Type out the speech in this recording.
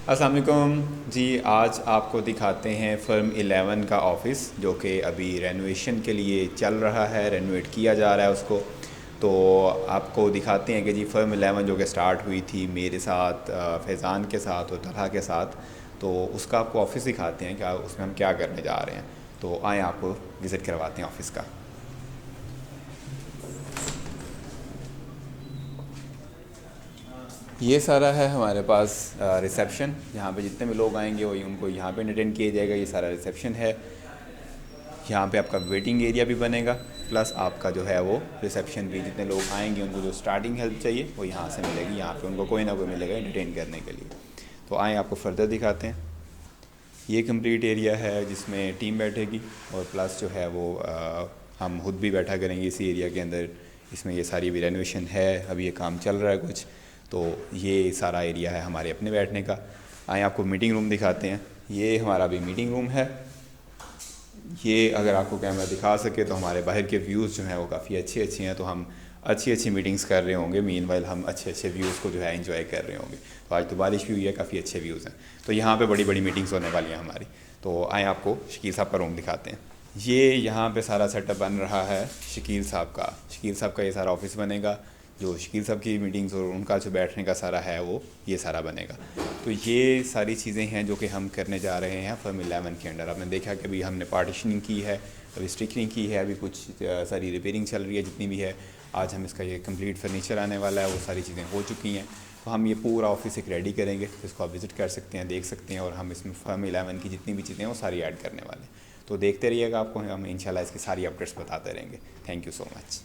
अस्सलाम वालेकुम जी। आज आपको दिखाते हैं फ़र्म 11 का ऑफ़िस, जो कि अभी रेनोवेशन के लिए चल रहा है, रेनोवेट किया जा रहा है उसको। तो आपको दिखाते हैं कि जी फ़र्म 11 जो कि स्टार्ट हुई थी मेरे साथ, फैज़ान के साथ और तलहा के साथ, तो उसका आपको ऑफ़िस दिखाते हैं कि उसमें हम क्या करने जा रहे हैं। तो आएँ आपको विज़िट करवाते हैं ऑफ़िस का। ये सारा है हमारे पास रिसेप्शन, यहाँ पे जितने भी लोग आएंगे वही उनको यहाँ पे एंटरटेन किया जाएगा। ये सारा रिसेप्शन है। यहाँ पे आपका वेटिंग एरिया भी बनेगा, प्लस आपका जो है वो रिसेप्शन भी, जितने लोग आएंगे उनको जो स्टार्टिंग हेल्प चाहिए वो यहाँ से मिलेगी। यहाँ पे उनको कोई ना कोई मिलेगा एंटरटेन करने के लिए। तो आए आपको फर्दर दिखाते हैं। ये कंप्लीट एरिया है जिसमें टीम बैठेगी और प्लस जो है वो हम खुद भी बैठा करेंगे इसी एरिया के अंदर। इसमें ये सारी अभी रेनोवेशन है, अभी ये काम चल रहा है कुछ, तो ये सारा एरिया है हमारे अपने बैठने का। आए आपको मीटिंग रूम दिखाते हैं। ये हमारा अभी मीटिंग रूम है। ये अगर आपको कैमरा दिखा सके तो हमारे बाहर के व्यूज़ जो हैं वो काफ़ी अच्छे अच्छे हैं, तो हम अच्छी अच्छी मीटिंग्स कर रहे होंगे। मीनवाइल हम अच्छे अच्छे व्यूज़ को जो है एंजॉय कर रहे होंगे। तो आज तो बारिश भी हुई है, काफ़ी अच्छे व्यूज़ हैं, तो यहाँ पे बड़ी बड़ी मीटिंग्स होने वाली हैं हमारी। तो आए आपको शकील साहब का रूम दिखाते हैं। ये यहाँ पे सारा सेटअप बन रहा है शकील साहब का। शकील साहब का ये सारा ऑफिस बनेगा। जो शकील साहब की मीटिंग्स और उनका जो बैठने का सारा है वो ये सारा बनेगा। तो ये सारी चीज़ें हैं जो कि हम करने जा रहे हैं फ़र्म 11 के अंडर। आपने देखा कि अभी हमने पार्टीशनिंग की है, अभी स्टिकरिंग की है, अभी कुछ सारी रिपेयरिंग चल रही है जितनी भी है। आज हम इसका ये कंप्लीट फर्नीचर आने वाला है, वो सारी चीज़ें हो चुकी हैं। तो हम ये पूरा ऑफिस एक रेडी करेंगे, जिसको आप विज़िट कर सकते हैं, देख सकते हैं। और हम इसमें फ़र्म 11 की जितनी भी चीज़ें हैं वो सारी ऐड करने वाले हैं। तो देखते रहिएगा, आपको हम इंशाल्लाह इसकी सारी अपडेट्स बताते रहेंगे। Thank you so much.